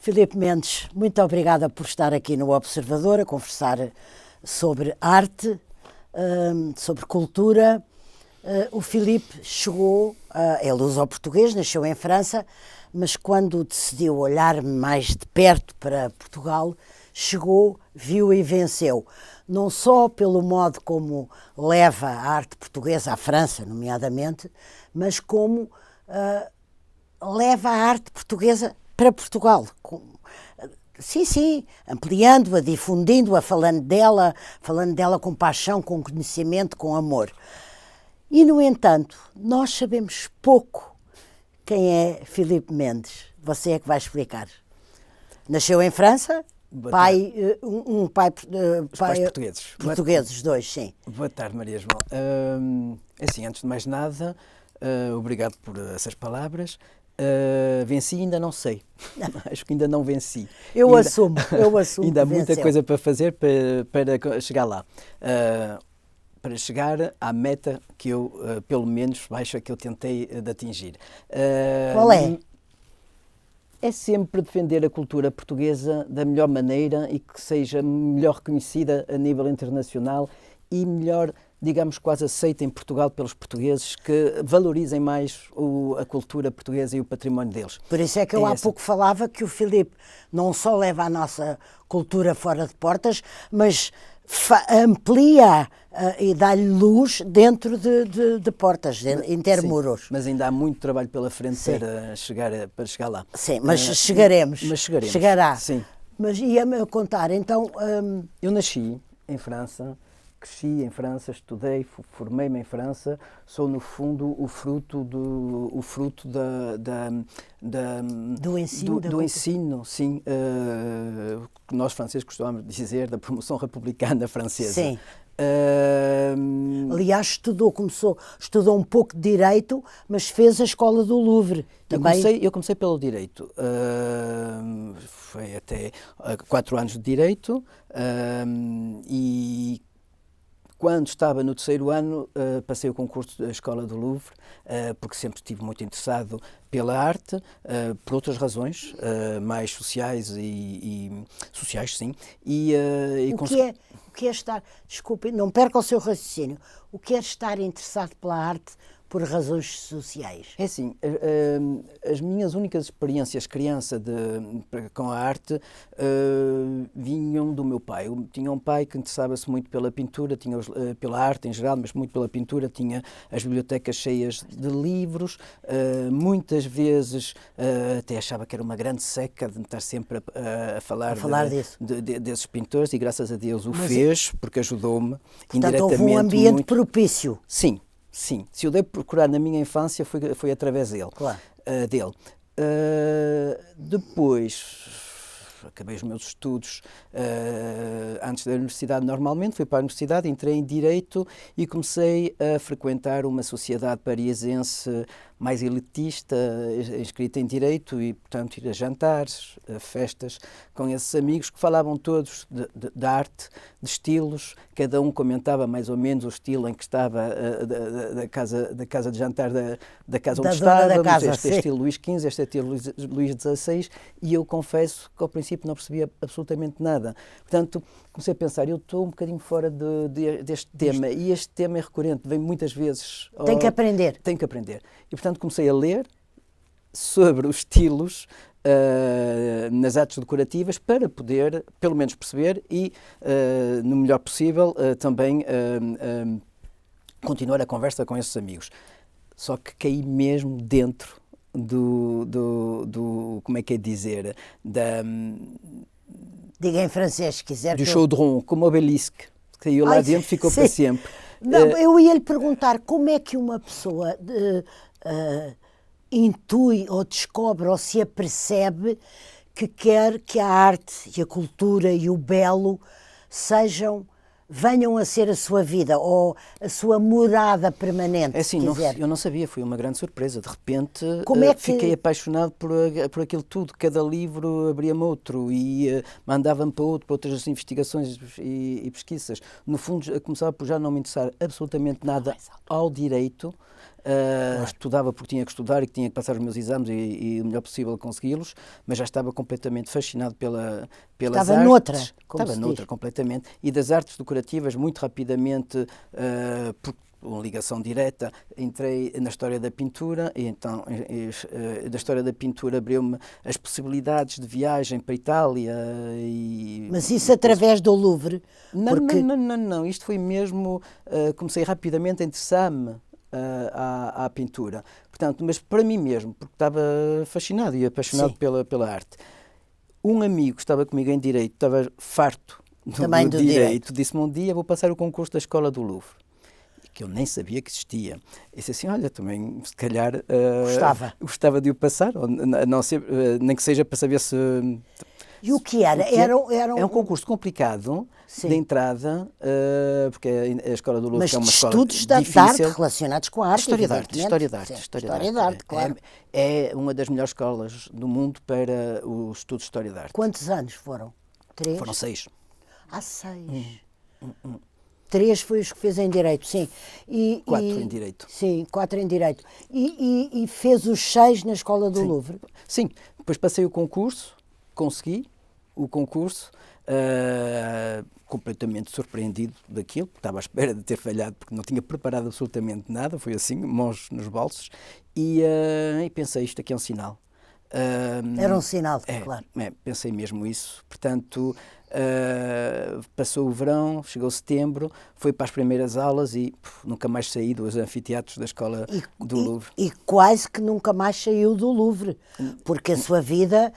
Filipe Mendes, muito obrigada por estar aqui no Observador a conversar sobre arte, sobre cultura. O Filipe chegou, é luso-português, nasceu em França, mas quando decidiu olhar mais de perto para Portugal, chegou, viu e venceu. Não só pelo modo como leva a arte portuguesa à França, nomeadamente, mas como leva a arte portuguesa para Portugal. Sim, ampliando-a, difundindo-a, falando dela com paixão, com conhecimento, com amor. E, no entanto, nós sabemos pouco quem é Filipe Mendes. Você é que vai explicar. Nasceu em França, pai portugueses. Portugueses, dois, sim. Boa tarde, Maria João. Assim, antes de mais nada, obrigado por essas palavras. Venci ainda não sei. Acho que ainda não venci. Eu assumo. Ainda há muita coisa para fazer para chegar lá. Para chegar à meta que eu, pelo menos, baixa que eu tentei de atingir. Qual é? É sempre defender a cultura portuguesa da melhor maneira e que seja melhor reconhecida a nível internacional e melhor, digamos, quase aceita em Portugal pelos portugueses, que valorizem mais a cultura portuguesa e o património deles. Por isso é que eu há pouco falava que o Filipe não só leva a nossa cultura fora de portas, mas amplia e dá-lhe luz dentro de portas, intermuros. Mas ainda há muito trabalho pela frente para chegar lá. Sim, mas chegaremos. Chegará. Sim. Mas ia-me contar, então... Eu nasci em França, cresci em França, estudei, formei-me em França, sou no fundo o fruto do ensino, sim, que nós franceses costumamos dizer, da promoção republicana francesa. Sim. Aliás, estudou um pouco de Direito, mas fez a Escola do Louvre. Eu comecei pelo Direito. Foi até 4 anos de Direito e quando estava no 3º ano, passei o concurso da Escola do Louvre, porque sempre estive muito interessado pela arte, por outras razões, mais sociais sociais, sim. O que é estar... Desculpe, não perca o seu raciocínio. O que é estar interessado pela arte por razões sociais? É assim, as minhas únicas experiências criança com a arte vinham do meu pai. Eu tinha um pai que interessava-se muito pela pintura, pela arte em geral, mas muito pela pintura, tinha as bibliotecas cheias de livros, muitas vezes até achava que era uma grande seca de estar sempre a falar desses pintores e graças a Deus fez, porque ajudou-me indiretamente. Portanto, houve um ambiente propício. Sim. Sim, se eu dei procurar na minha infância foi através dele. Claro. Depois acabei os meus estudos antes da universidade normalmente, fui para a universidade, entrei em Direito e comecei a frequentar uma sociedade pariesense mais elitista, inscrita em Direito e, portanto, ir a jantares, a festas com esses amigos que falavam todos de arte, de estilos, cada um comentava mais ou menos o estilo em que estava da casa de jantar da casa onde estávamos, este é estilo Luís XV, este é estilo Luís XVI, e eu confesso que ao princípio não percebia absolutamente nada. Portanto, comecei a pensar, eu estou um bocadinho fora deste tema, e este tema é recorrente, vem muitas vezes... Tem que aprender. Tem que aprender. E, portanto, comecei a ler sobre os estilos nas artes decorativas para poder, pelo menos, perceber e, no melhor possível, também continuar a conversa com esses amigos. Só que caí mesmo dentro como é que é dizer, diga em francês, se quiser. Do chaudron, como obelisque. Caiu lá dentro, ficou para sempre. Não, eu ia lhe perguntar como é que uma pessoa intui ou descobre ou se apercebe que quer que a arte e a cultura e o belo venham a ser a sua vida ou a sua morada permanente. É assim, eu não sabia, foi uma grande surpresa. De repente fiquei apaixonado por aquilo tudo. Cada livro abria-me outro e mandava-me para outras investigações e pesquisas. No fundo, começava por já não me interessar absolutamente nada ao Direito. estudava porque tinha que estudar e que tinha que passar os meus exames e o melhor possível consegui-los, mas já estava completamente fascinado pelas Estava artes. noutra, como Estava se noutra, diz. completamente. E das artes decorativas, muito rapidamente, por uma ligação direta, entrei na história da pintura e então da história da pintura abriu-me as possibilidades de viagem para a Itália e Mas isso através do Louvre, não, porque não. Isto foi mesmo. Comecei rapidamente a interessar-me à pintura. Portanto, mas para mim mesmo, porque estava fascinado e apaixonado sim, pela arte. Um amigo que estava comigo em Direito, estava farto também do do direito. disse-me um dia: vou passar o concurso da Escola do Louvre. Que eu nem sabia que existia. E disse assim: olha, também se calhar gostava de o passar, ou, não ser, nem que seja para saber se. E o que era? O que é? Era É um concurso complicado Sim. de entrada, porque a Escola do Louvre Mas é uma de escola estudos de arte difícil. relacionados com a arte, História da arte, evidentemente. história da arte, Sim, história da arte, claro. É uma das melhores escolas do mundo para o estudo de história da arte. Quantos anos foram? 3? Foram 6. 6. 3 foi os que fez em Direito, sim. 4 em Direito. Sim, 4 em Direito. E fez os 6 na Escola do Sim. Louvre? Sim, depois passei o concurso, consegui o concurso, completamente surpreendido daquilo, estava à espera de ter falhado porque não tinha preparado absolutamente nada, foi assim, mãos nos bolsos, e pensei, isto aqui é um sinal. Era um sinal, claro. Pensei mesmo isso. Portanto, passou o verão, chegou setembro, fui para as primeiras aulas e nunca mais saí dos anfiteatros da Escola do Louvre. E quase que nunca mais saiu do Louvre, porque a sua vida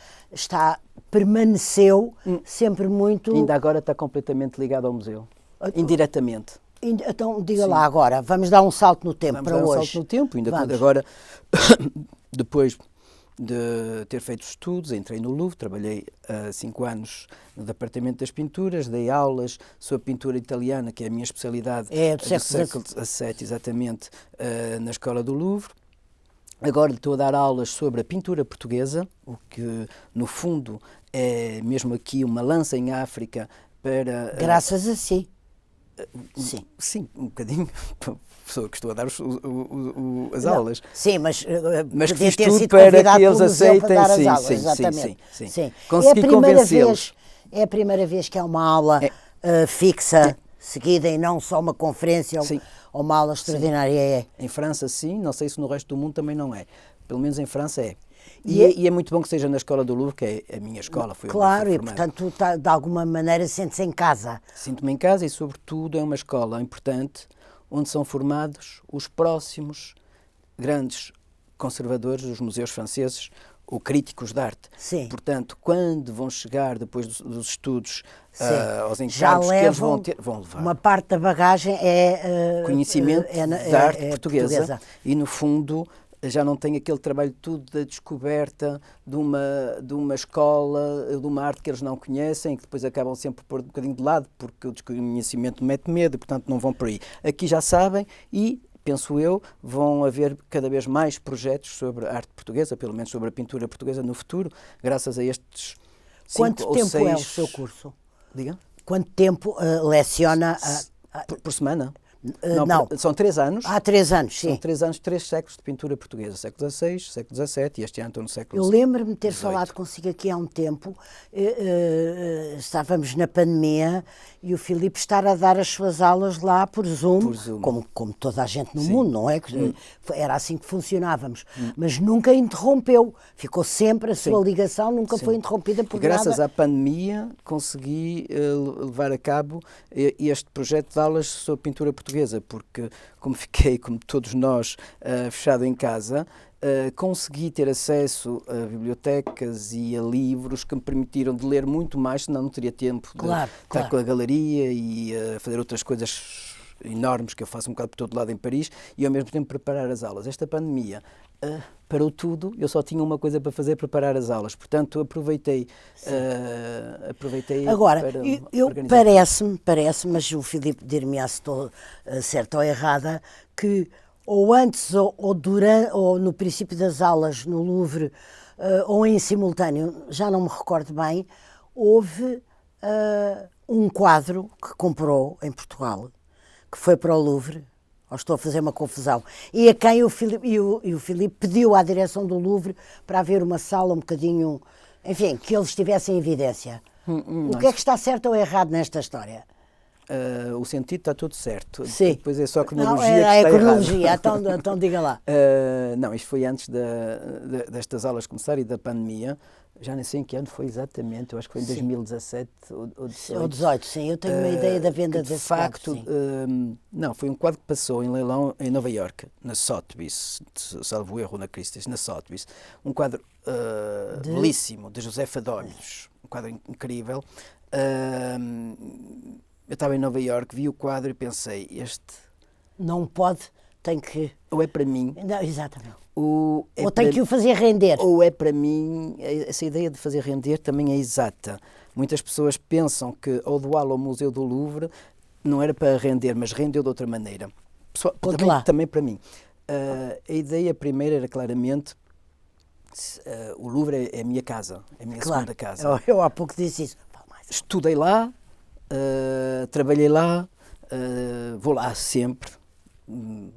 permaneceu sempre muito... Ainda agora está completamente ligado ao museu, indiretamente. Então, diga lá agora, vamos dar um salto no tempo para hoje. Vamos dar um salto no tempo, agora, depois de ter feito estudos, entrei no Louvre, trabalhei 5 anos no Departamento das Pinturas, dei aulas sobre pintura italiana, que é a minha especialidade, do século XVII, exatamente, na Escola do Louvre. Agora estou a dar aulas sobre a pintura portuguesa, o que, no fundo, é mesmo aqui uma lança em África para... Graças a si. Sim. Sim, um bocadinho. Pessoa que estou a dar as aulas. Sim, mas que podia fiz ter tudo sido para convidado que eles pelo museu aceitem. para dar as Sim, aulas, sim, exatamente. sim. É Consegui convencê-los. É a primeira vez que há uma aula fixa, seguida, e não só uma conferência ou uma aula extraordinária. Em França, sim. Não sei se no resto do mundo também não é. Pelo menos em França é. E é muito bom que seja na Escola do Louvre, que é a minha escola. Claro, e portanto, de alguma maneira, sente-se em casa. Sinto-me em casa e, sobretudo, é uma escola importante onde são formados os próximos grandes conservadores dos museus franceses ou críticos de arte. Sim. Portanto, quando vão chegar depois dos estudos aos encargos já que eles vão levar. Uma parte da bagagem é conhecimento da arte portuguesa e, no fundo, já não tem aquele trabalho tudo da descoberta de uma escola, de uma arte que eles não conhecem, que depois acabam sempre por pôr um bocadinho de lado, porque o desconhecimento mete medo e, portanto, não vão por aí. Aqui já sabem e, penso eu, vão haver cada vez mais projetos sobre a arte portuguesa, pelo menos sobre a pintura portuguesa no futuro, graças a estes 5 ou 6... Quanto tempo é o seu curso? Diga? Quanto tempo leciona? Por semana. Não. São 3 anos. Há 3 anos, sim. São 3 anos, 3 séculos de pintura portuguesa. Século XVI, século XVII e este ano estou no século Eu lembro-me de ter 18. falado consigo aqui há um tempo, estávamos na pandemia e o Filipe estar a dar as suas aulas lá por Zoom. Como toda a gente no mundo, não é? Era assim que funcionávamos. Mas nunca interrompeu. Ficou sempre, a sua ligação nunca foi interrompida por nada. Graças à pandemia consegui levar a cabo este projeto de aulas sobre pintura portuguesa, porque como fiquei, como todos nós, fechado em casa, consegui ter acesso a bibliotecas e a livros que me permitiram de ler muito mais, senão não teria tempo de estar com a galeria e fazer outras coisas enormes que eu faço um bocado por todo lado em Paris e ao mesmo tempo preparar as aulas. Esta pandemia parou tudo, eu só tinha uma coisa para fazer, preparar as aulas, portanto aproveitei agora, para parece-me, mas o Filipe dir-me-á se estou certa ou errada, que ou antes ou durante ou no princípio das aulas no Louvre ou em simultâneo, já não me recordo bem, houve um quadro que comprou em Portugal, que foi para o Louvre, Ou estou a fazer uma confusão? E a quem o Filipe pediu à direção do Louvre para haver uma sala um bocadinho, enfim, que eles estivessem em evidência. O que é que está certo ou errado nesta história? O sentido está tudo certo. Sim. Depois é só a Não, cronologia é que a está cronologia, errada. então diga lá. Não, isto foi antes destas aulas começarem e da pandemia. Já nem sei em que ano foi exatamente, eu acho que foi em 2017 ou 2018. Ou 18, sim, eu tenho uma ideia da venda de desse facto, quadro, não, foi um quadro que passou em leilão em Nova Iorque, na Sotheby's, salvo erro na Christie's, na Sotheby's. Um quadro belíssimo, de Josefa D'Olhos, um quadro incrível. Eu estava em Nova Iorque, vi o quadro e pensei, não pode, tem que... ou é para mim, Não, exatamente. ou Tem que o fazer render. Ou é para mim, essa ideia de fazer render também é exata. Muitas pessoas pensam que ao doá-lo ao Museu do Louvre não era para render, mas rendeu de outra maneira. Também para mim. A ideia primeira era claramente, o Louvre é a minha casa, é a minha segunda casa. Eu há pouco disse isso. Estudei lá, trabalhei lá, vou lá sempre,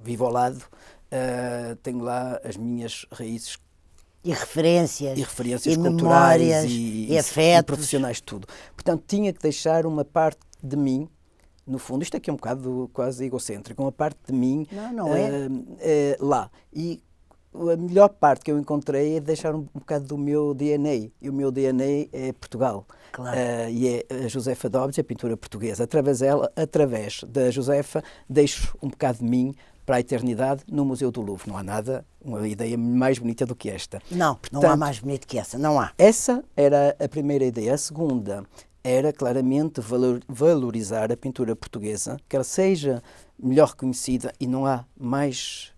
vivo ao lado. Tenho lá as minhas raízes e referências e culturais memórias e afetos e profissionais, tudo. Portanto, tinha que deixar uma parte de mim, no fundo, isto aqui é um bocado quase egocêntrico, uma parte de mim lá. E a melhor parte que eu encontrei é deixar um bocado do meu DNA. E o meu DNA é Portugal. Claro. E é a Josefa D'Olhos, a pintura portuguesa. Através da Josefa, deixo um bocado de mim para a eternidade no Museu do Louvre. Não há nada, uma ideia mais bonita do que esta. Não, portanto, não há mais bonito que essa, não há. Essa era a primeira ideia. A segunda era claramente valorizar a pintura portuguesa, que ela seja melhor reconhecida, e não há mais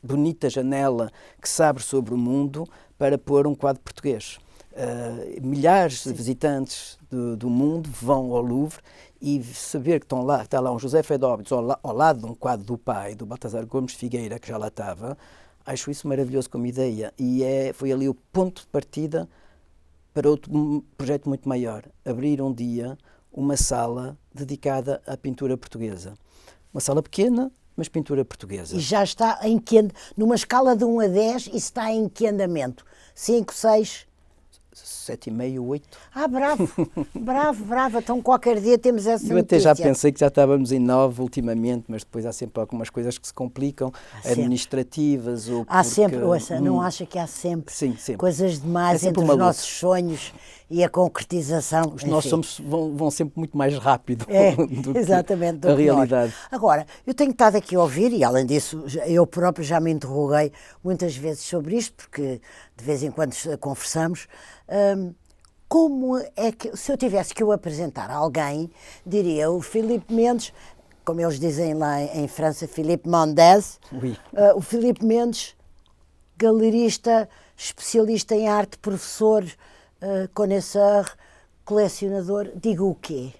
bonita janela que se abre sobre o mundo para pôr um quadro português. Milhares de visitantes do mundo vão ao Louvre e saber que está lá um Josefa D'Olhos ao lado de um quadro do pai, do Baltasar Gomes Figueira, que já lá estava, acho isso maravilhoso como ideia. E foi ali o ponto de partida para outro projeto muito maior. Abrir um dia uma sala dedicada à pintura portuguesa. Uma sala pequena, mas pintura portuguesa. E já está numa escala de 1 a 10, isso está em que andamento? 5, 6... 7,5, 8. Bravo. Então qualquer dia temos essa notícia. Eu até já pensei que já estávamos em 9 ultimamente, mas depois há sempre algumas coisas que se complicam, administrativas. Há sempre, não acha que há sempre, coisas demais entre os nossos sonhos e a concretização? Os nossos vão sempre muito mais rápido do exatamente, que a realidade. Agora, eu tenho estado aqui a ouvir, e além disso, eu próprio já me interroguei muitas vezes sobre isto, porque de vez em quando conversamos. Como é que, se eu tivesse que o apresentar a alguém, diria o Filipe Mendes, como eles dizem lá em França, Philippe Mendes, o Filipe Mendes, galerista, especialista em arte, professor, connoisseur, colecionador, digo o quê?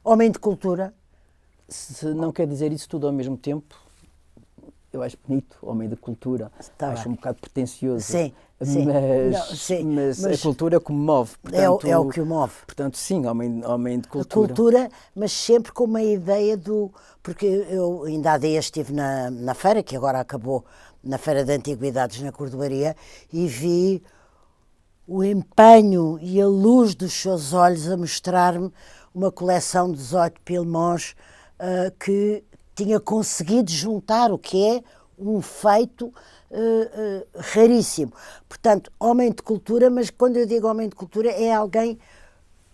Homem de cultura? Se não quer dizer isso tudo ao mesmo tempo, eu acho bonito, homem de cultura, acho um bocado pretencioso. Sim. Mas a cultura comove. Portanto, é o que o move. Portanto, sim, homem de cultura. A cultura, mas sempre com uma ideia porque eu ainda há dias estive na feira, que agora acabou, na Feira de Antiguidades na Cordoaria, e vi o empenho e a luz dos seus olhos a mostrar-me uma coleção de 18 Pilmons que tinha conseguido juntar o que é um feito raríssimo. Portanto, homem de cultura, mas quando eu digo homem de cultura é alguém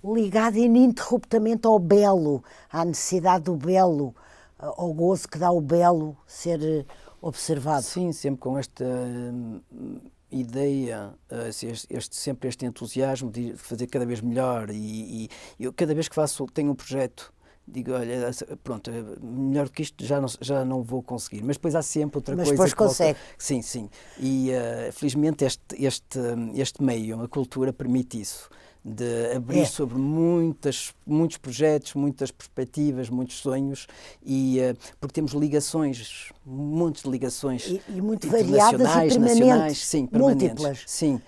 ligado ininterruptamente ao belo, à necessidade do belo, ao gozo que dá o belo ser observado. Sim, sempre com esta ideia, sempre este entusiasmo de fazer cada vez melhor e eu cada vez que tenho um projeto, digo, olha, pronto, melhor do que isto já não vou conseguir. Mas depois há sempre outra coisa. Mas depois consegue. Sim. E felizmente este meio, a cultura, permite isso. de abrir sobre muitos projetos, muitas perspectivas, muitos sonhos, e porque temos ligações, montes de ligações e muito variadas e permanentes, nacionais, sim, permanentes. Múltiplas. Sim.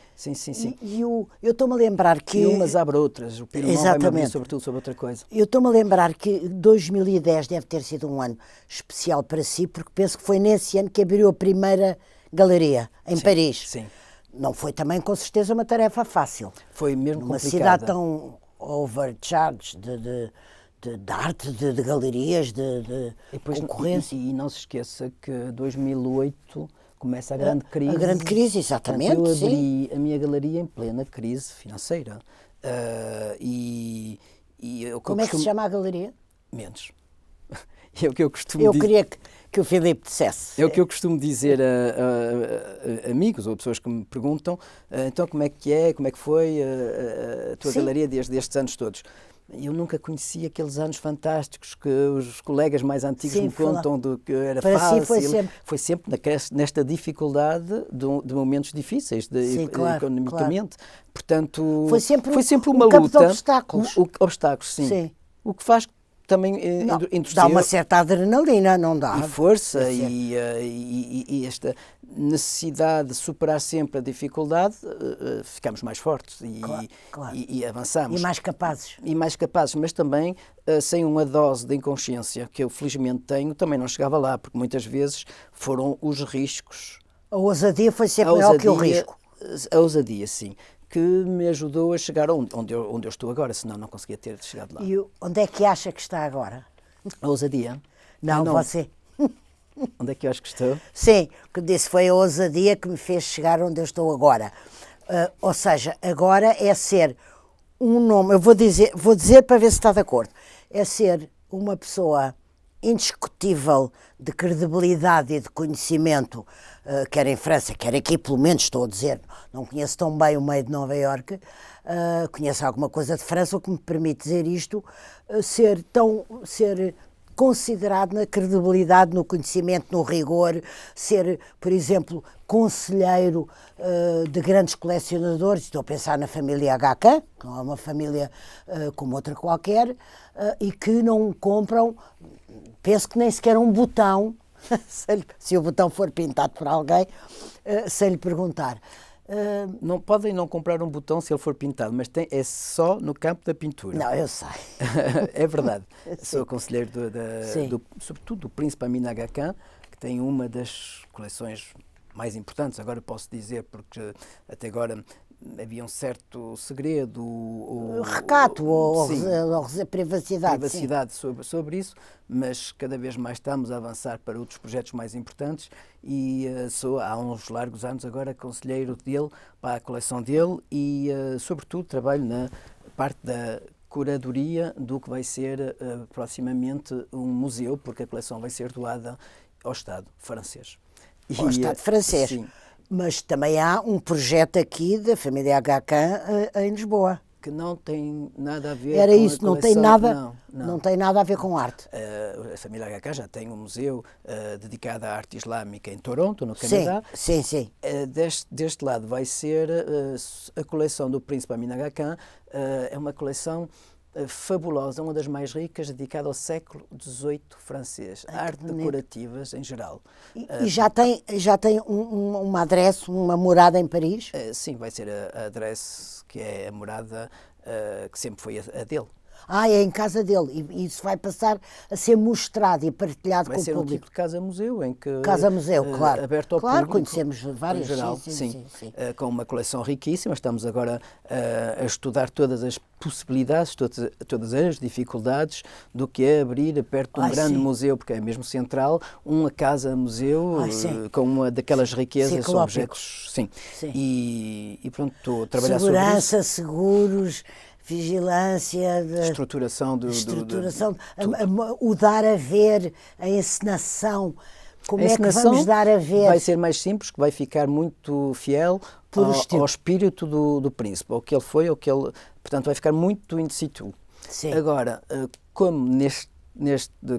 Eu estou-me a lembrar que... E umas abre outras, o Pirimão vai-me abrir sobretudo sobre outra coisa. Eu estou-me a lembrar que 2010 deve ter sido um ano especial para si, porque penso que foi nesse ano que abriu a primeira galeria, em Paris. Sim. Não foi também, com certeza, uma tarefa fácil. Foi mesmo numa complicada. Cidade tão overcharged de arte, de galerias, de concorrência. E não se esqueça que 2008 começa a grande crise. A grande crise, exatamente. Portanto, eu abri a minha galeria em plena crise financeira. Como é que se chama a galeria? Mendes. É o que eu costumo dizer. Eu queria que o Filipe dissesse. É o que eu costumo dizer a amigos ou pessoas que me perguntam, então como é que foi a tua galeria desde estes anos todos? Eu nunca conheci aqueles anos fantásticos que os colegas mais antigos me contam do que era para fácil. Si foi sempre nesta dificuldade de momentos difíceis economicamente. Claro. Portanto, foi sempre uma luta. De obstáculos. Obstáculos, sim. O que faz também dá uma certa adrenalina, não dá? E força e esta necessidade de superar sempre a dificuldade, ficamos mais fortes e avançamos. E mais capazes. Mas também sem uma dose de inconsciência, que eu felizmente tenho, também não chegava lá, porque muitas vezes foram os riscos. A ousadia foi sempre maior que o risco. A ousadia, sim, que me ajudou a chegar onde eu estou agora, senão não conseguia ter chegado lá. E onde é que acha que está agora? A ousadia? Não, você. Onde é que eu acho que estou? Sim, o que disse foi a ousadia que me fez chegar onde eu estou agora. Ou seja, agora é ser um nome, eu vou dizer para ver se está de acordo, é ser uma pessoa indiscutível de credibilidade e de conhecimento, quer em França, quer aqui, pelo menos estou a dizer, não conheço tão bem o meio de Nova Iorque, conheço alguma coisa de França, o que me permite dizer isto, ser considerado na credibilidade, no conhecimento, no rigor, ser, por exemplo, conselheiro de grandes colecionadores, estou a pensar na família HK, que não é uma família como outra qualquer, e que não compram, penso que nem sequer um botão, se o botão for pintado por alguém, sem lhe perguntar. Podem não comprar um botão se ele for pintado, mas é só no campo da pintura. Não, eu sei. É verdade. Sou conselheiro sobretudo do Príncipe Amin Aga Khan, que tem uma das coleções mais importantes, agora posso dizer, porque até agora havia um certo segredo, recato ou privacidade sobre isso, mas cada vez mais estamos a avançar para outros projetos mais importantes e sou há uns largos anos agora conselheiro dele para a coleção dele e sobretudo trabalho na parte da curadoria do que vai ser proximamente um museu, porque a coleção vai ser doada ao Estado francês. Ao Estado francês. Sim. Mas também há um projeto aqui da família Aga Khan em Lisboa. Que não tem nada a ver com isso, a coleção. Não tem nada a ver com arte. A família Aga Khan já tem um museu dedicado à arte islâmica em Toronto, no Canadá. Sim. Deste lado vai ser a coleção do Príncipe Amin Aga Khan, é uma coleção fabulosa, uma das mais ricas, dedicada ao século XVIII francês, arte decorativas em geral. E já tem uma adresse, uma morada em Paris? Sim, vai ser a adresse que é a morada que sempre foi a dele. É em casa dele e isso vai passar a ser mostrado e partilhado com o público. Vai ser um tipo de casa-museu em que... Casa-museu, claro. Aberto ao público. Claro, conhecemos várias, geral, sim. Com uma coleção riquíssima. Estamos agora a estudar todas as possibilidades, todas as dificuldades do que é abrir perto de um grande museu, porque é mesmo central, uma casa-museu com uma daquelas riquezas, objetos... Sim. E pronto, estou a trabalhar sobre isso. Segurança, seguros... vigilância, estruturação, o dar a ver, a encenação. Como é que vamos dar a ver? Vai ser mais simples, que vai ficar muito fiel ao espírito do príncipe, ao que ele foi, portanto vai ficar muito in situ. Sim. Agora, como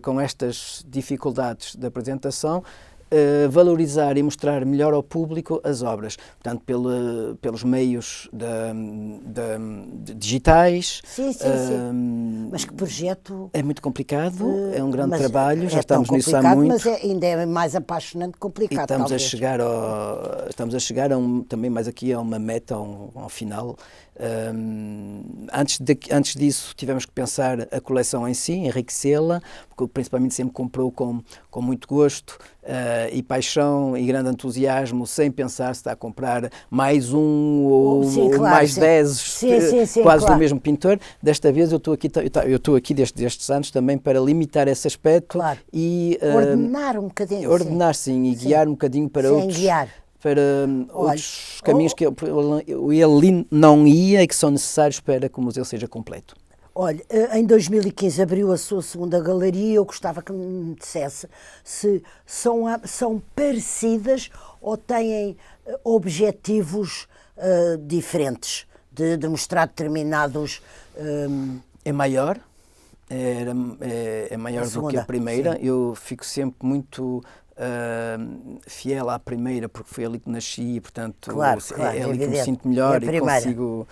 com estas dificuldades de apresentação, valorizar e mostrar melhor ao público as obras, portanto, pelos meios digitais. Sim. Mas que projeto... É muito complicado, é um grande trabalho, já é tão estamos nisso há muito. Mas ainda é mais apaixonante que complicado, E estamos talvez. estamos a chegar também mais aqui a uma meta, ao final. Antes disso tivemos que pensar a coleção em si, enriquecê-la, porque principalmente sempre comprou com muito gosto e paixão e grande entusiasmo, sem pensar se está a comprar mais um ou mais 10, quase do mesmo pintor. Desta vez eu estou aqui destes anos também para limitar esse aspecto e ordenar um bocadinho. Ordenar, sim, e guiar um bocadinho para outros caminhos que ele não ia e que são necessários para que o museu seja completo. Olha, em 2015 abriu a sua segunda galeria. Eu gostava que me dissesse se são parecidas ou têm objetivos diferentes de mostrar determinados... É maior, é maior do que a primeira. Sim. Eu fico sempre muito... fiel à primeira, porque foi ali que nasci e, portanto, é ali que me sinto melhor e consigo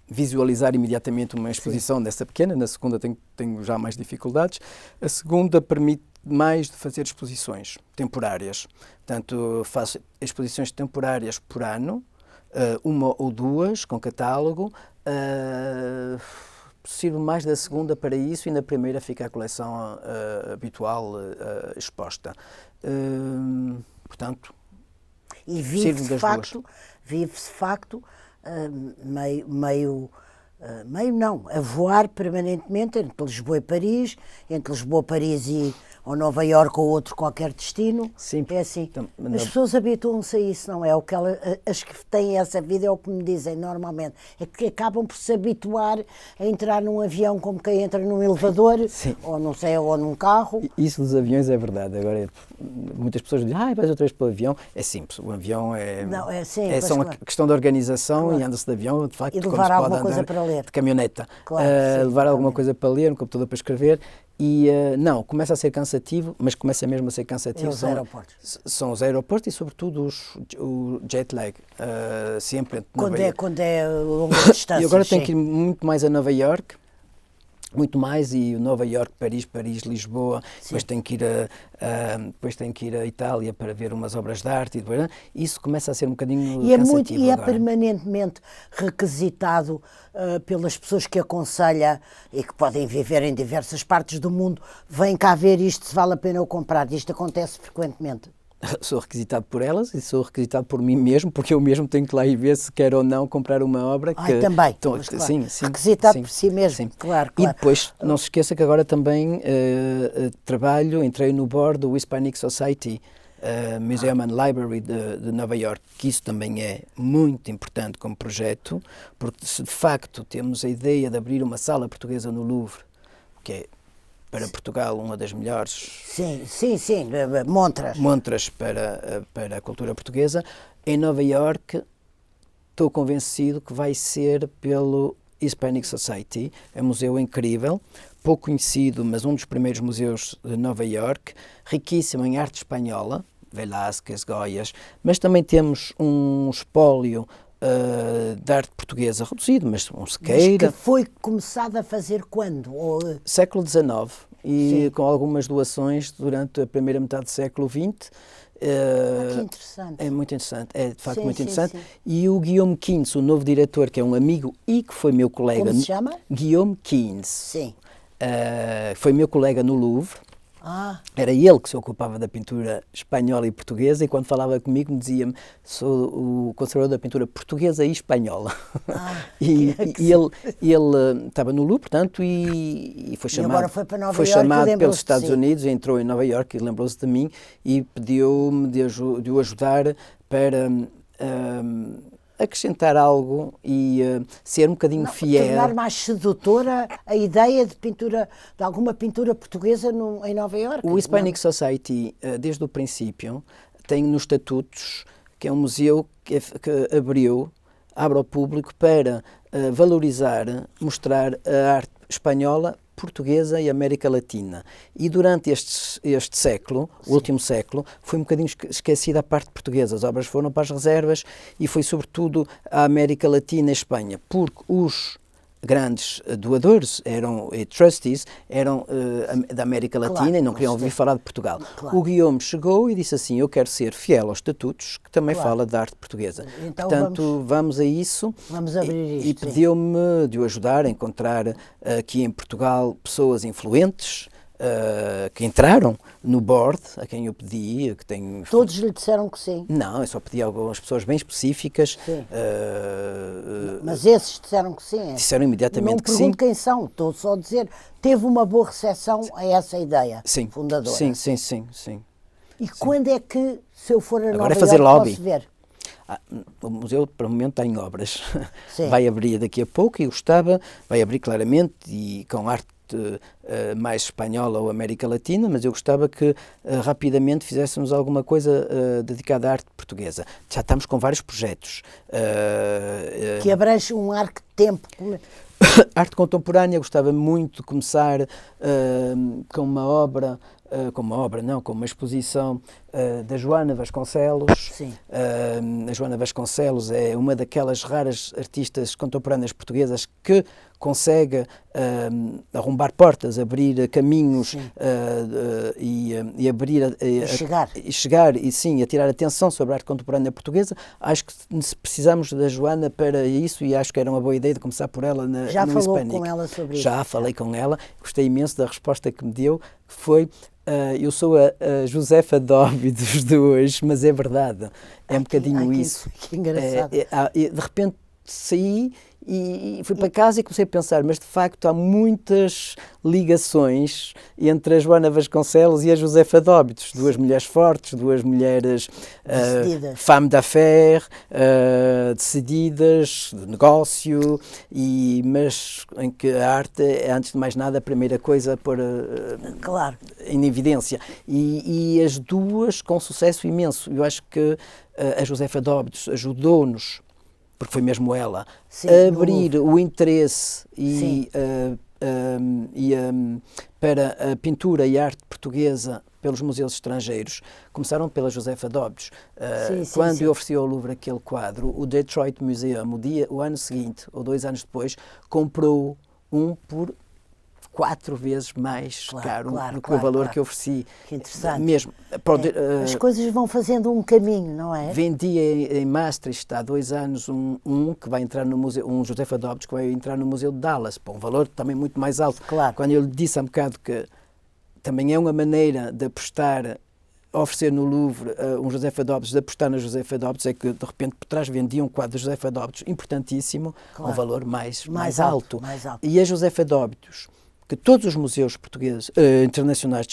visualizar imediatamente uma exposição dessa pequena. Na segunda tenho já mais dificuldades. A segunda permite mais de fazer exposições temporárias. Portanto, faço exposições temporárias por ano, uma ou duas, com catálogo. Sirvo mais da segunda para isso e na primeira fica a coleção habitual exposta. Portanto, e vive-se de facto meio não, a voar permanentemente entre Lisboa e Paris, entre Lisboa, Paris ou Nova Iorque ou outro qualquer destino. Sim. É assim. Então, as pessoas habituam-se a isso, não é? As que têm essa vida é o que me dizem normalmente. É que acabam por se habituar a entrar num avião como quem entra num elevador, sim, ou não sei, ou num carro. Isso dos aviões é verdade. Agora, muitas pessoas dizem, vais outra vez para o avião. É simples, o avião é só uma questão de organização, e anda-se de avião, de facto, e levar alguma coisa para ler. De caminhoneta. Claro, levar alguma coisa para ler, um computador para escrever. E não, começa a ser cansativo, mas começa mesmo a ser cansativo. São os aeroportos e, sobretudo, o jet lag. Sempre. Quando é longa distância. E agora tenho que ir muito mais a Nova Iorque. Muito mais, e Nova Iorque, Paris, Lisboa, depois tenho que ir a Itália para ver umas obras de arte, isso começa a ser um bocadinho cansativo. E é permanentemente requisitado pelas pessoas que aconselha e que podem viver em diversas partes do mundo, vem cá ver isto, se vale a pena eu comprar. Isto acontece frequentemente. Sou requisitado por elas e sou requisitado por mim mesmo, porque eu mesmo tenho que lá ir ver se quero ou não comprar uma obra. Também. Claro. Sim, requisitado por si mesmo. Sim. Claro. E depois, não se esqueça que agora também entrei no board do Hispanic Society Museum and Library de Nova Iorque, que isso também é muito importante como projeto, porque se de facto temos a ideia de abrir uma sala portuguesa no Louvre, que é para Portugal uma das melhores montras para a cultura portuguesa, em Nova Iorque estou convencido que vai ser pelo Hispanic Society. É um museu incrível, pouco conhecido, mas um dos primeiros museus de Nova Iorque, riquíssimo em arte espanhola, Velázquez, Goyas, mas também temos um espólio de arte portuguesa reduzido, mas um sequeira. Mas que foi começado a fazer quando? Século XIX, e com algumas doações durante a primeira metade do século XX. Que interessante. É muito interessante, é de facto muito interessante. Sim. E o Guillaume Keynes, o novo diretor, que é um amigo e que foi meu colega... Como se chama? Guillaume Keynes. Sim. Foi meu colega no Louvre. Era ele que se ocupava da pintura espanhola e portuguesa, e quando falava comigo me dizia-me: sou o conservador da pintura portuguesa e espanhola. E ele estava no Louvre, portanto, e foi chamado, agora foi para Nova Iorque, chamado pelos Estados Unidos, entrou em Nova Iorque e lembrou-se de mim e pediu-me de o ajudar para acrescentar algo e ser um bocadinho fiel. Tornar mais sedutora a ideia de pintura, de alguma pintura portuguesa em Nova Iorque. O Hispanic Society, desde o princípio, tem nos estatutos que é um museu que abre ao público para valorizar, mostrar a arte espanhola portuguesa e América Latina. E durante este século, o último século, foi um bocadinho esquecida a parte portuguesa. As obras foram para as reservas e foi sobretudo a América Latina e Espanha, porque os grandes doadores e trustees eram da América Latina, claro, e não queriam ouvir falar de Portugal. Claro. O Guillaume chegou e disse assim: eu quero ser fiel aos estatutos, que também fala da arte portuguesa. Então Portanto, vamos a isso. Vamos abrir isto. E pediu-me de o ajudar a encontrar aqui em Portugal pessoas influentes, que entraram no board, a quem eu pedi, que tenho... Todos lhe disseram que sim? Não, eu só pedi a algumas pessoas bem específicas. Mas esses disseram que sim? Disseram imediatamente que sim. Não pergunto quem são, estou só a dizer, teve uma boa recepção a essa ideia fundadora. Sim. E quando é que, se eu for a Nova fazer Iorque, lobby. posso ver? O museu, para o momento, está em obras. Sim. Vai abrir daqui a pouco e gostava, vai abrir claramente e com arte mais espanhola ou América Latina, mas eu gostava que rapidamente fizéssemos alguma coisa dedicada à arte portuguesa. Já estamos com vários projetos. Que abrange um arco de tempo. Arte contemporânea, gostava muito de começar com uma exposição da Joana Vasconcelos. Sim. A Joana Vasconcelos é uma daquelas raras artistas contemporâneas portuguesas que consegue arrombar portas, abrir caminhos e abrir chegar e tirar atenção sobre a arte contemporânea portuguesa. Acho que precisamos da Joana para isso e acho que era uma boa ideia de começar por ela no Já falou Hispanic. com ela sobre isso? Já falei com ela, gostei imenso da resposta que me deu, que foi: eu sou a Josefa Dóbidos de hoje, mas é verdade, é um bocadinho isso. Que engraçado. De repente saí e fui para casa e comecei a pensar, mas de facto há muitas ligações entre a Joana Vasconcelos e a Josefa Dóbidos, duas mulheres fortes, duas mulheres femme d'affaires, decididas, de negócio, mas em que a arte é, antes de mais nada, a primeira coisa a pôr em evidência. E as duas com sucesso imenso. Eu acho que a Josefa Dóbidos ajudou-nos, porque foi mesmo ela, a abrir o interesse para a pintura e a arte portuguesa pelos museus estrangeiros. Começaram pela Josefa Dóbidos. Quando eu ofereci ao Louvre aquele quadro, o Detroit Museum, o ano seguinte, ou 2 anos depois, comprou um por 4 vezes mais caro do que o valor que eu ofereci. Que interessante. Mesmo. As coisas vão fazendo um caminho, não é? Vendi em Maastricht há 2 anos um que vai entrar no museu, um Josefa Dóbidos que vai entrar no Museu de Dallas, por um valor também muito mais alto. Claro. Quando eu lhe disse há um bocado que também é uma maneira de apostar, oferecer no Louvre um Josefa Dóbidos, de apostar na Josefa Dóbidos, é que de repente por trás vendia um quadro de Josefa Dóbidos importantíssimo, a um valor mais alto. E a Josefa Dóbidos, que todos os museus portugueses, internacionais,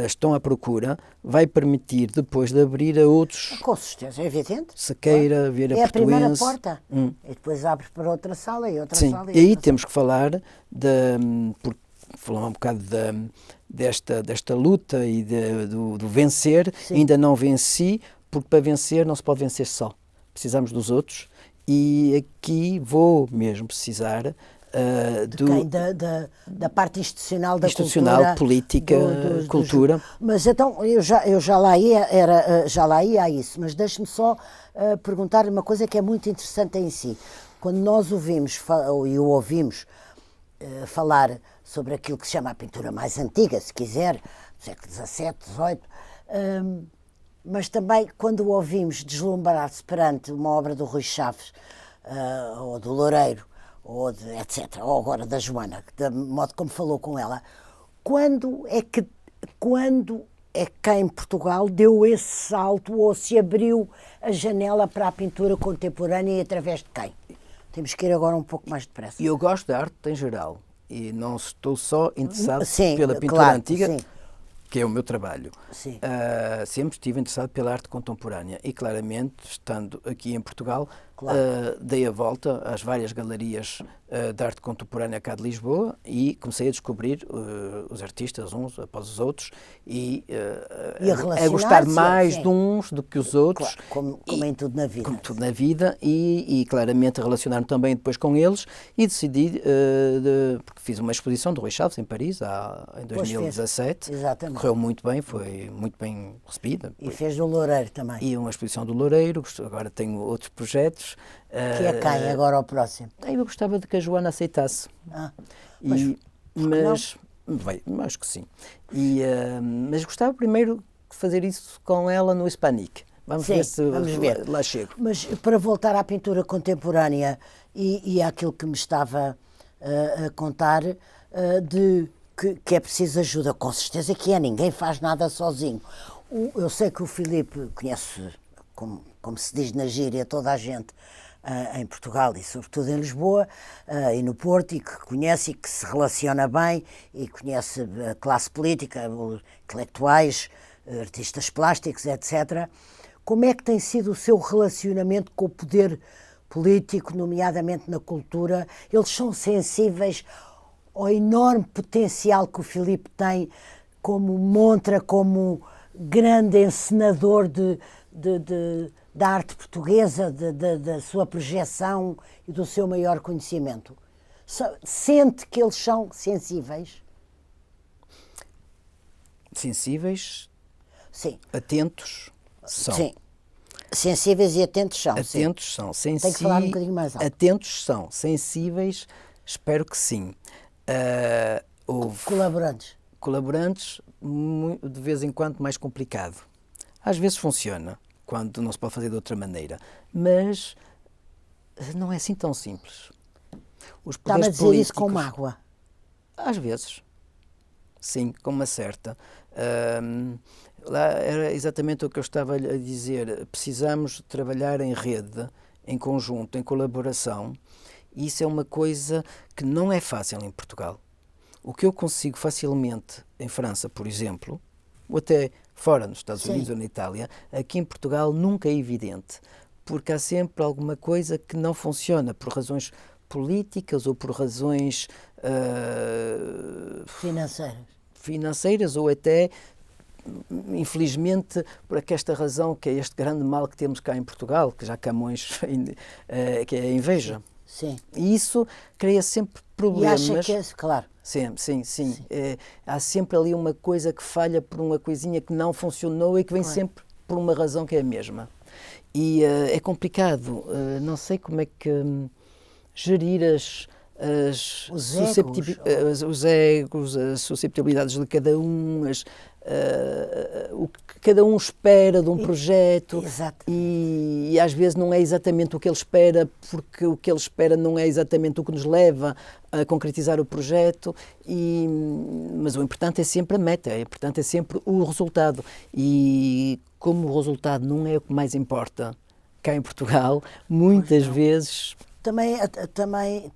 estão à procura, vai permitir depois de abrir a outros... Com certeza, é evidente. Sequeira, Vieira Portuense... É a primeira porta. E depois abre para outra sala e outra sala. E aí temos que falar falar um bocado desta luta e do vencer. Sim. Ainda não venci, porque para vencer não se pode vencer só. Precisamos dos outros e aqui vou mesmo precisar da parte institucional da cultura, política, cultura. Mas então, eu já lá ia a isso, mas deixe-me só perguntar uma coisa que é muito interessante em si. Quando nós ouvimos falar sobre aquilo que se chama a pintura mais antiga, se quiser, do século XVII, XVIII, mas também quando o ouvimos deslumbrar-se perante uma obra do Rui Chaves ou do Loureiro, etc., ou agora da Joana, de modo como falou com ela, quando é que cá em Portugal deu esse salto ou se abriu a janela para a pintura contemporânea e através de quem? Temos que ir agora um pouco mais depressa. Eu gosto da arte em geral e não estou só interessado pela pintura antiga, que é o meu trabalho. Sempre estive interessado pela arte contemporânea e claramente, estando aqui em Portugal, Claro. Dei a volta às várias galerias de arte contemporânea cá de Lisboa e comecei a descobrir os artistas uns após os outros e a gostar mais de uns do que os outros. Claro, como em tudo na vida. Como tudo na vida e claramente relacionar-me também depois com eles e decidi, porque fiz uma exposição do Rui Chaves em Paris em 2017. Exatamente. Correu muito bem, foi muito bem recebida. E fez do Loureiro também. E uma exposição do Loureiro, agora tenho outros projetos. Que é quem agora ao próximo? Eu gostava de que a Joana aceitasse. Mas acho que sim. Mas gostava primeiro de fazer isso com ela no Hispanic. Vamos ver se lá chego. Mas para voltar à pintura contemporânea e àquilo que me estava a contar, de que é preciso ajuda, com certeza que é, ninguém faz nada sozinho. Eu sei que o Filipe conhece, como se diz na gíria, toda a gente em Portugal e sobretudo em Lisboa e no Porto, e que conhece e que se relaciona bem e conhece a classe política, os intelectuais, artistas plásticos, etc. Como é que tem sido o seu relacionamento com o poder político, nomeadamente na cultura? Eles são sensíveis ao enorme potencial que o Filipe tem como montra, como grande encenador da arte portuguesa, da sua projeção e do seu maior conhecimento? Sente que eles são sensíveis? Sensíveis? Sim. Atentos? São. Sim. Sensíveis e atentos são. Atentos sim. são. Tem que falar um bocadinho mais alto. Atentos são. Sensíveis, espero que sim. Colaborantes? Colaborantes, de vez em quando mais complicado. Às vezes funciona, quando não se pode fazer de outra maneira. Mas não é assim tão simples. Está-me a dizer isso com mágoa? Às vezes. Sim, com uma certa. Lá era exatamente o que eu estava a dizer. Precisamos trabalhar em rede, em conjunto, em colaboração. E isso é uma coisa que não é fácil em Portugal. O que eu consigo facilmente em França, por exemplo, ou até fora, nos Estados Unidos ou na Itália, aqui em Portugal nunca é evidente, porque há sempre alguma coisa que não funciona por razões políticas ou por razões financeiras ou até, infelizmente, por esta razão que é este grande mal que temos cá em Portugal, que já Camões, que é a inveja. Sim. E isso cria sempre problemas. E acha que é, claro. Sim. Há sempre ali uma coisa que falha por uma coisinha que não funcionou e que vem sempre por uma razão que é a mesma. E é complicado. Não sei como é que gerir os egos, as susceptibilidades de cada um, o que cada um espera de um projeto. E às vezes não é exatamente o que ele espera, porque o que ele espera não é exatamente o que nos leva a concretizar o projeto, mas o importante é sempre a meta, o importante é sempre o resultado. E como o resultado não é o que mais importa cá em Portugal, muitas vezes...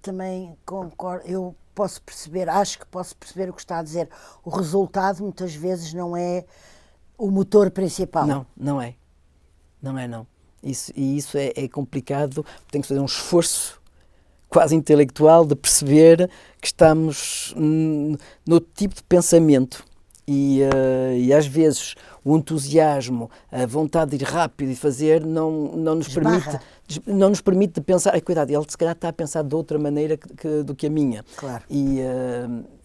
Também concordo, eu acho que posso perceber o que está a dizer. O resultado muitas vezes não é o motor principal. Não é. Isso é complicado, tem que fazer um esforço quase intelectual de perceber que estamos no tipo de pensamento. E às vezes o entusiasmo, a vontade de ir rápido e fazer não nos permite pensar, cuidado, ele se calhar está a pensar de outra maneira do que a minha. Claro. E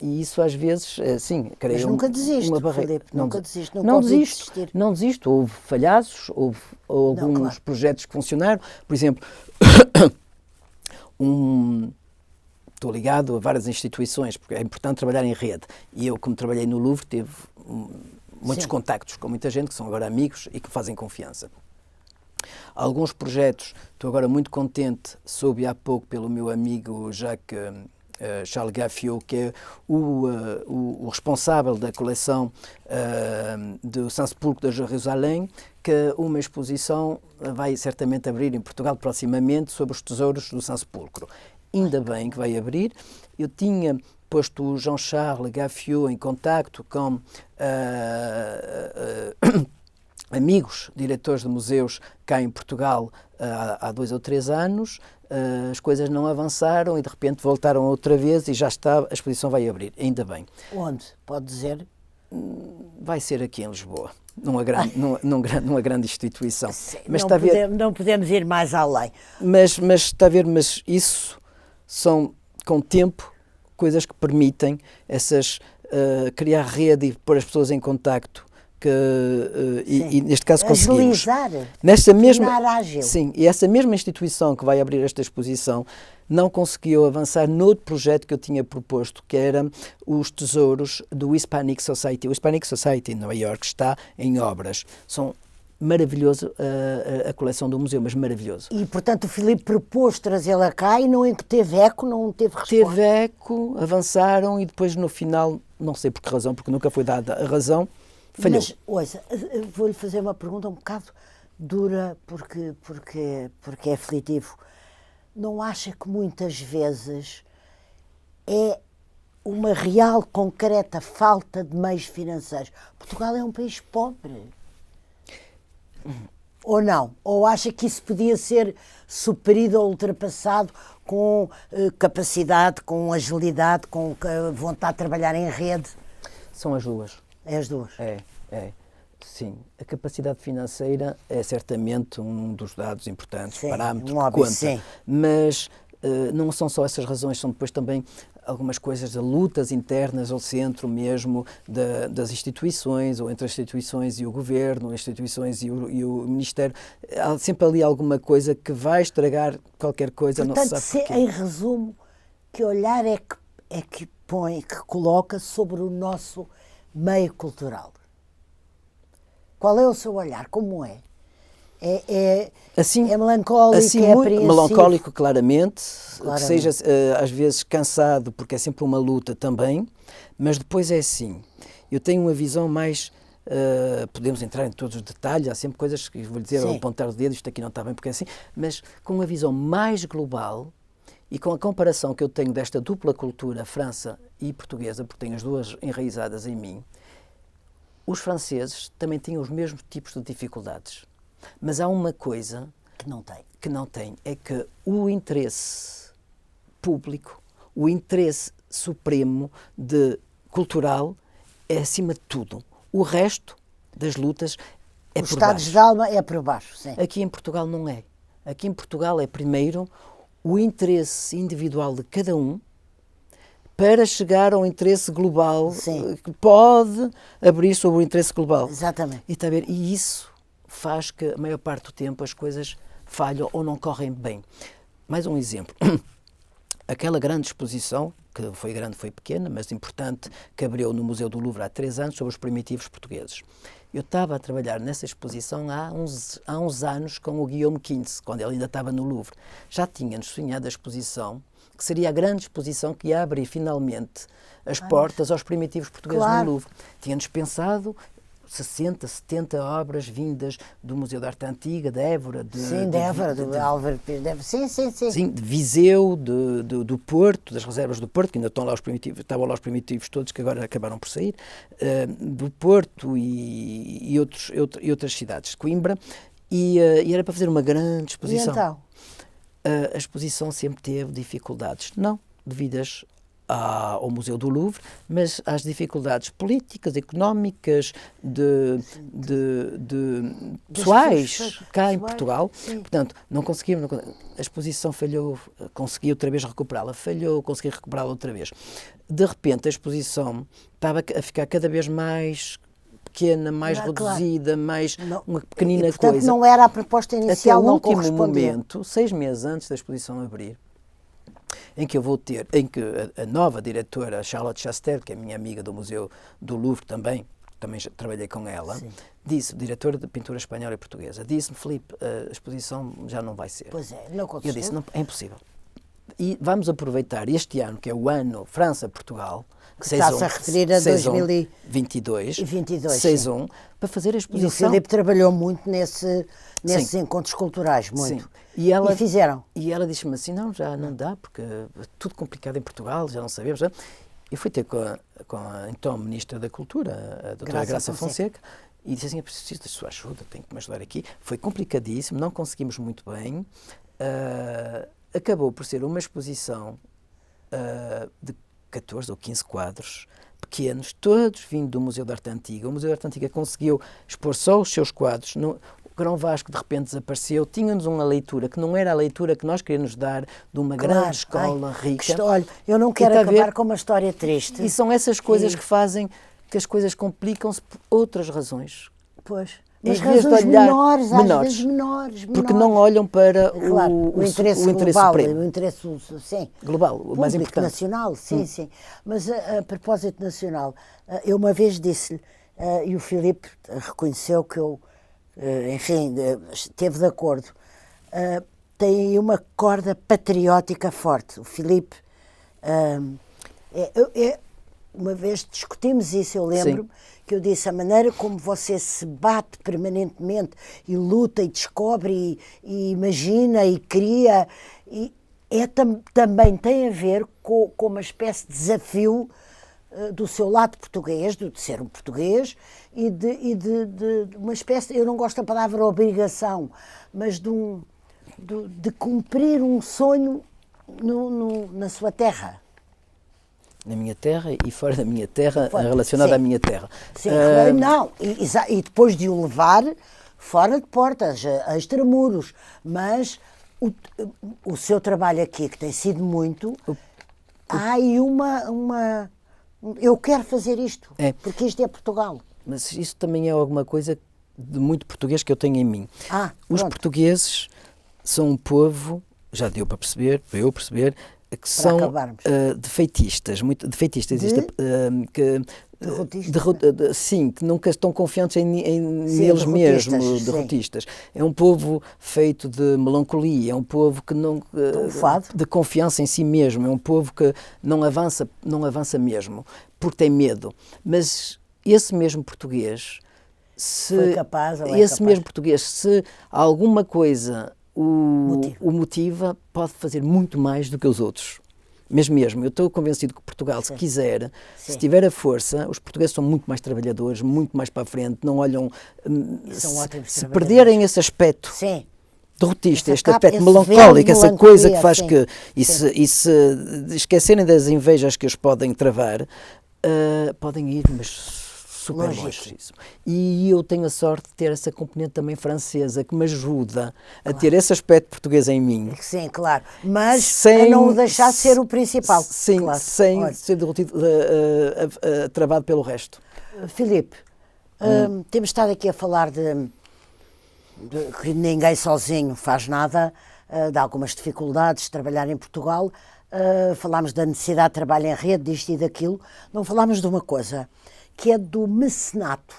isso às vezes, sim, cria mas nunca desiste, uma barreira. Filipe, nunca desiste. Não desisto. Houve falhaços, houve alguns projetos que funcionaram. Por exemplo, estou ligado a várias instituições, porque é importante trabalhar em rede. E eu, como trabalhei no Louvre, tive muitos contactos com muita gente que são agora amigos e que fazem confiança. Alguns projetos, estou agora muito contente, soube há pouco pelo meu amigo Jacques Charles Gaffiot, que é o responsável da coleção do Saint-Sepulcre de Jerusalém, que uma exposição vai certamente abrir em Portugal proximamente sobre os tesouros do Saint-Sepulcre. Ainda bem que vai abrir. Eu tinha posto o Jean-Charles Gaffiot em contacto com amigos, diretores de museus cá em Portugal há 2 ou 3 anos, as coisas não avançaram e de repente voltaram outra vez e já está, a exposição vai abrir, ainda bem. Onde? Pode dizer? Vai ser aqui em Lisboa, numa grande instituição. Sim, mas não, está a ver, não podemos ir mais além. mas está a ver, mas isso são, com o tempo, coisas que permitem criar rede e pôr as pessoas em contacto. E neste caso conseguimos. Agilizar, Nesta mesma, tornar ágil. sim, e essa mesma instituição que vai abrir esta exposição não conseguiu avançar noutro projeto que eu tinha proposto, que era os tesouros do Hispanic Society. O Hispanic Society em Nova Iorque está em obras. São maravilhoso a coleção do museu, mas maravilhoso. E, portanto, o Filipe propôs trazê-la cá e não teve eco, não teve resposta. Teve eco, avançaram e depois no final, não sei por que razão, porque nunca foi dada a razão, falhou. Mas, ouça, vou-lhe fazer uma pergunta um bocado dura, porque é aflitivo. Não acha que muitas vezes é uma real, concreta falta de meios financeiros? Portugal é um país pobre. Ou não? Ou acha que isso podia ser superido ou ultrapassado com capacidade, com agilidade, com vontade de trabalhar em rede? São as duas. É as duas? É. Sim, a capacidade financeira é certamente um dos dados importantes, sim, parâmetro óbvio, que conta, sim. Mas não são só essas razões, são depois também algumas coisas de lutas internas ao centro mesmo das instituições, ou entre as instituições e o governo, as instituições e o Ministério. Há sempre ali alguma coisa que vai estragar qualquer coisa, Portanto, não se sabe porquê. em resumo, que olhar é que coloca sobre o nosso meio cultural? Qual é o seu olhar? Como é? É melancólico, assim, é muito apreensivo? melancólico, claramente, que Claramente. seja às vezes cansado, porque é sempre uma luta também, mas depois é assim, eu tenho uma visão mais, podemos entrar em todos os detalhes, há sempre coisas que vou dizer, ao apontar o dedo, isto aqui não está bem porque é assim, mas com uma visão mais global e com a comparação que eu tenho desta dupla cultura, França e portuguesa, porque tenho as duas enraizadas em mim, os franceses também tinham os mesmos tipos de dificuldades. Mas há uma coisa que não tem, é que o interesse público, o interesse supremo cultural é acima de tudo. O resto das lutas é por baixo. Os estados de alma é por baixo, sim. Aqui em Portugal não é. Aqui em Portugal é primeiro o interesse individual de cada um para chegar ao interesse global, sim, que pode abrir sobre o interesse global. Exatamente. E, está a ver? E isso faz que a maior parte do tempo as coisas falham ou não correm bem. Mais um exemplo. Aquela grande exposição, que foi grande, foi pequena, mas importante, que abriu no Museu do Louvre há 3 anos sobre os primitivos portugueses. Eu estava a trabalhar nessa exposição há uns anos com o Guillaume Quintz, quando ele ainda estava no Louvre. Já tínhamos sonhado a exposição, que seria a grande exposição que ia abrir finalmente as portas aos primitivos portugueses no Louvre. Tínhamos pensado 60, 70 obras vindas do Museu da Arte Antiga, de Évora, do Álvaro Pires, sim, de Viseu, do Porto, das reservas do Porto, que ainda estão lá estavam lá os primitivos todos, que agora acabaram por sair, do Porto e outras cidades, de Coimbra, e era para fazer uma grande exposição. E então? A exposição sempre teve dificuldades, não devidas ao Museu do Louvre, mas às dificuldades políticas, económicas, pessoais, cá em Portugal. Sim. Portanto, não conseguimos, a exposição falhou, consegui outra vez recuperá-la, falhou, consegui recuperá-la outra vez. De repente, a exposição estava a ficar cada vez mais pequena, mais reduzida, mais uma pequenina e, portanto, coisa. Não era a proposta inicial, até o não último momento, 6 meses antes da exposição abrir, em que a nova diretora, Charlotte Chastel, que é minha amiga do Museu do Louvre também já trabalhei com ela, disse, diretora de pintura espanhola e portuguesa, disse-me, Filipe, a exposição já não vai ser. Pois é, não conseguiu. Eu disse, não, é impossível. E vamos aproveitar este ano, que é o ano França-Portugal, que está-se a referir a 2022, para fazer a exposição. E o Filipe trabalhou muito nesses encontros culturais, muito. Sim. E fizeram. E ela disse-me assim, não, já não dá, porque é tudo complicado em Portugal, já não sabemos. Eu fui ter com a então Ministra da Cultura, a doutora Graça Fonseca, e disse assim, eu preciso da sua ajuda, tenho que me ajudar aqui. Foi complicadíssimo, não conseguimos muito bem. Acabou por ser uma exposição de 14 ou 15 quadros pequenos, todos vindo do Museu de Arte Antiga. O Museu de Arte Antiga conseguiu expor só os seus quadros. O Grão Vasco de repente desapareceu. Tínhamos uma leitura que não era a leitura que nós queríamos dar de uma grande escola rica. Olha, eu não quero acabar com uma história triste. E são essas coisas que fazem que as coisas complicam-se por outras razões. Pois. Mas razões menores, às vezes menores. Porque não olham para o interesse global, supremo. O interesse, sim, global, o mais importante. Nacional, sim. Mas a propósito nacional, eu uma vez disse-lhe, e o Filipe reconheceu que eu, enfim, esteve de acordo, tem aí uma corda patriótica forte. O Filipe, uma vez discutimos isso, eu lembro-me, que eu disse, a maneira como você se bate permanentemente e luta e descobre e imagina e cria, também tem a ver com uma espécie de desafio do seu lado português, de ser um português, e de uma espécie, eu não gosto da palavra obrigação, mas de cumprir um sonho na sua terra. Na minha terra e fora da minha terra, relacionado à minha terra. Sim, não, e depois de o levar fora de portas, a extramuros, mas o seu trabalho aqui, que tem sido muito, há aí eu quero fazer isto, porque isto é Portugal. Mas isso também é alguma coisa de muito português que eu tenho em mim. Os portugueses são um povo, já deu para eu perceber, que são defeitistas, muito defeitistas, sim, que nunca estão confiantes neles mesmos, derrotistas. É um povo feito de melancolia, é um povo que não de confiança em si mesmo, é um povo que não avança mesmo, porque tem medo. Mas esse mesmo português, mesmo português, se alguma coisa o motiva, pode fazer muito mais do que os outros. Mesmo. Eu estou convencido que Portugal, se quiser, se tiver a força, os portugueses são muito mais trabalhadores, muito mais para a frente, não olham... Se perderem esse aspecto derrotista, este aspecto melancólico, essa coisa que faz que... E se esquecerem das invejas que os podem travar, podem ir, mas... super longe. E eu tenho a sorte de ter essa componente também francesa que me ajuda a ter esse aspecto português em mim. Sim, claro. Mas a não o deixar ser o principal. Sim, claro. Sem ser derrotido, travado pelo resto. Filipe, temos estado aqui a falar de que ninguém sozinho faz nada, de algumas dificuldades de trabalhar em Portugal. Falámos da necessidade de trabalho em rede, disto e daquilo. Não falámos de uma coisa, que é do mecenato.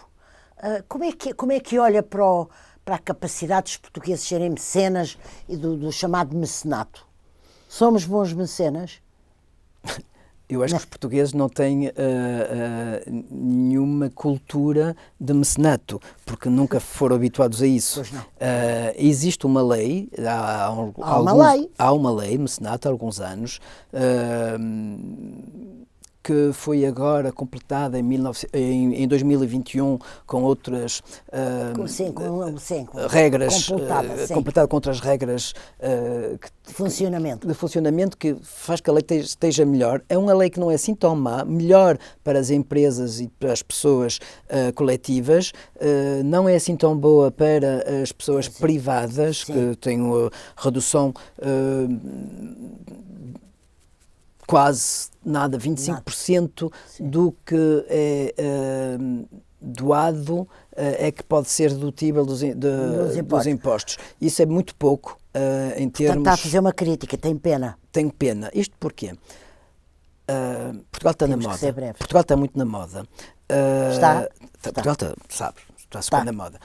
Como é que olha para a capacidade dos portugueses de serem mecenas e do chamado mecenato? Somos bons mecenas? Eu acho que os portugueses não têm nenhuma cultura de mecenato, porque nunca foram habituados a isso. Pois não. Existe uma lei, há uma lei de mecenato há alguns anos, que foi agora completada em 2021 com outras regras, completada com outras regras de funcionamento que faz que a lei esteja melhor. É uma lei que não é assim tão má, melhor para as empresas e para as pessoas coletivas, não é assim tão boa para as pessoas privadas, que têm redução quase nada, 25% do que é doado é que pode ser dedutível dos impostos. Isso é muito pouco em termos... Está a fazer uma crítica, tem pena. Tenho pena. Isto porquê? Portugal está na moda. Portugal está muito na moda. Portugal está super na moda.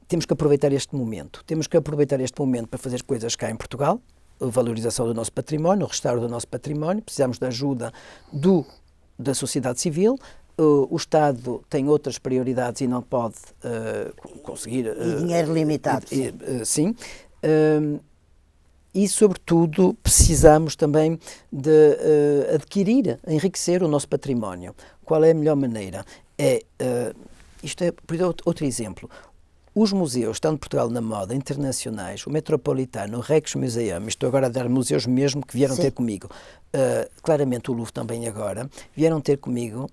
Temos que aproveitar este momento. Temos que aproveitar este momento para fazer coisas cá em Portugal, a valorização do nosso património, o restauro do nosso património. Precisamos da ajuda da sociedade civil. O Estado tem outras prioridades e não pode conseguir... E dinheiro limitado. Sim. E, sobretudo, precisamos também de enriquecer o nosso património. Qual é a melhor maneira? É isto é por exemplo, outro exemplo. Os museus, estão de Portugal na moda, internacionais, o Metropolitano, o Rijksmuseum, estou agora a dar museus mesmo que vieram ter comigo, claramente o Louvre também agora, vieram ter comigo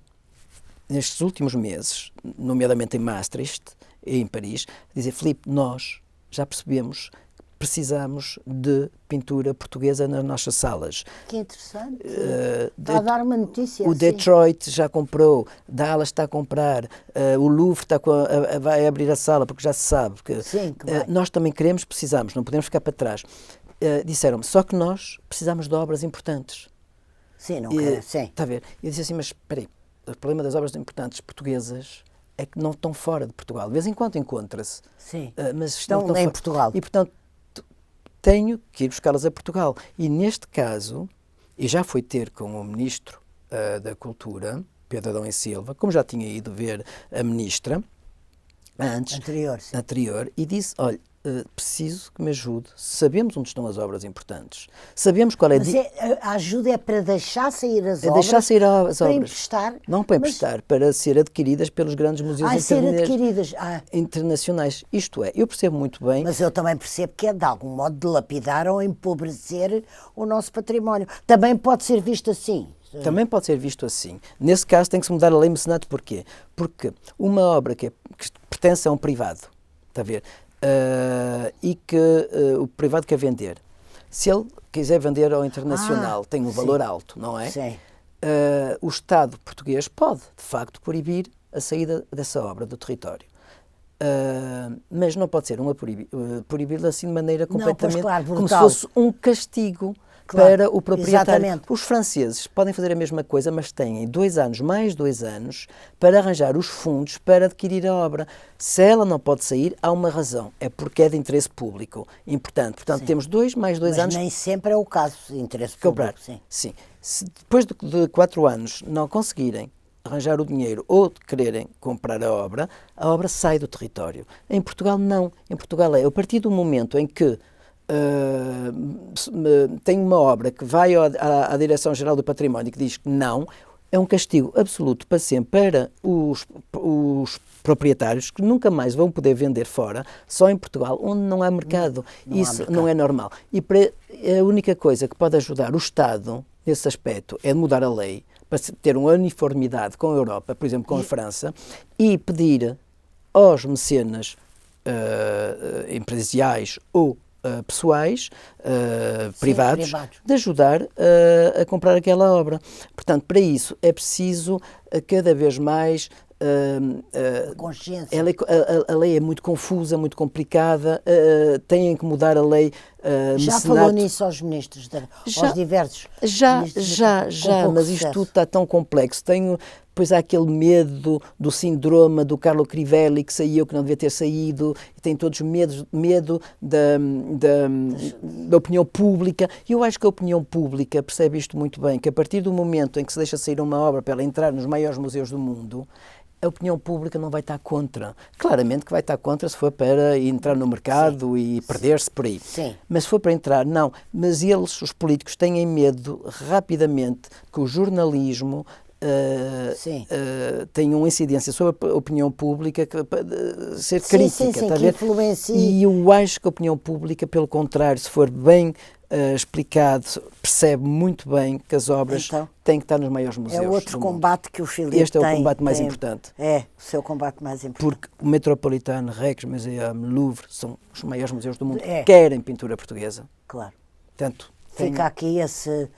nestes últimos meses, nomeadamente em Maastricht e em Paris, dizer, Filipe, nós já percebemos que precisamos de pintura portuguesa nas nossas salas. Que interessante. Está a dar uma notícia. O Detroit já comprou, Dallas está a comprar, o Louvre vai abrir a sala, porque já se sabe que, nós também queremos, precisamos, não podemos ficar para trás. Disseram-me, só que nós precisamos de obras importantes. Sim, não quero, sim. Está a ver? Eu disse assim, mas espera aí, o problema das obras importantes portuguesas é que não estão fora de Portugal. De vez em quando encontra-se. Sim, mas estão em Portugal. E, portanto, tenho que ir buscá-las a Portugal. E, neste caso, e já fui ter com o Ministro da Cultura, Pedro Adão e Silva, como já tinha ido ver a Ministra anterior, e disse, olha, preciso que me ajude. Sabemos onde estão as obras importantes. Sabemos qual é... Mas a ajuda é para deixar sair as obras? É deixar sair as para obras. Emprestar? Não para emprestar, para ser adquiridas pelos grandes museus internacionais. Isto é, eu percebo muito bem... Mas eu também percebo que é de algum modo dilapidar ou empobrecer o nosso património. Também pode ser visto assim. Também pode ser visto assim. Nesse caso tem que se mudar a lei mecenato. Porquê? Porque uma obra que pertence a um privado, está a ver, e que o privado quer vender, se ele quiser vender ao internacional, tem um valor alto, não é? Sim. O Estado português pode, de facto, proibir a saída dessa obra do território. Mas não pode ser proibido assim de maneira completamente, como se fosse um castigo para o proprietário. Exatamente. Os franceses podem fazer a mesma coisa, mas têm 2 anos, mais 2 anos, para arranjar os fundos para adquirir a obra. Se ela não pode sair, há uma razão. É porque é de interesse público. Importante. Portanto, temos 2 mais 2 anos... Mas nem sempre é o caso de interesse público. Sim. Se depois de 4 anos não conseguirem arranjar o dinheiro ou quererem comprar a obra sai do território. Em Portugal, não. Em Portugal a partir do momento em que tem uma obra que vai à Direção-Geral do Património e que diz que não, é um castigo absoluto para sempre para os proprietários que nunca mais vão poder vender fora, só em Portugal, onde não há mercado. Isso não é normal. E a única coisa que pode ajudar o Estado nesse aspecto é mudar a lei para ter uma uniformidade com a Europa, por exemplo, com a França, e pedir aos mecenas empresariais ou pessoais, privados, de ajudar a comprar aquela obra. Portanto, para isso é preciso cada vez mais... consciência. A lei é muito confusa, muito complicada, têm que mudar a lei. Já falou nisso aos ministros, aos diversos ministros? Já, mas isto tudo está tão complexo. Depois há aquele medo do síndrome do Carlo Crivelli, que saiu, que não devia ter saído, e tem todos medo da opinião pública. E eu acho que a opinião pública percebe isto muito bem, que a partir do momento em que se deixa sair uma obra para ela entrar nos maiores museus do mundo, a opinião pública não vai estar contra. Claramente que vai estar contra se for para entrar no mercado e perder-se por aí. Sim. Mas se for para entrar, não. Mas eles, os políticos, têm medo rapidamente que o jornalismo tem uma incidência sobre a opinião pública, ser crítica. Que influencia. E eu acho que a opinião pública, pelo contrário, se for bem explicado, percebe muito bem que as obras têm que estar nos maiores museus. É outro combate que o Filipe tem. Este é o combate mais importante. É, o seu combate mais importante. Porque o Metropolitano, Rijksmuseum, Louvre são os maiores museus do mundo que querem pintura portuguesa. Claro. Portanto, fica aqui essa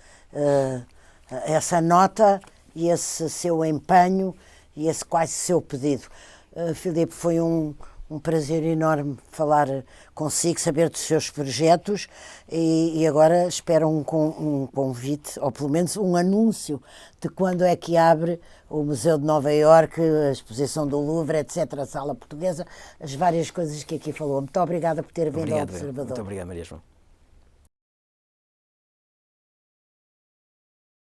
nota e esse seu empenho e esse quase seu pedido. Filipe, foi um prazer enorme falar consigo, saber dos seus projetos e agora espero um convite, ou pelo menos um anúncio de quando é que abre o Museu de Nova Iorque, a exposição do Louvre, etc., a Sala Portuguesa, as várias coisas que aqui falou. Muito obrigada por ter vindo ao Observador. Muito obrigado, Maria João.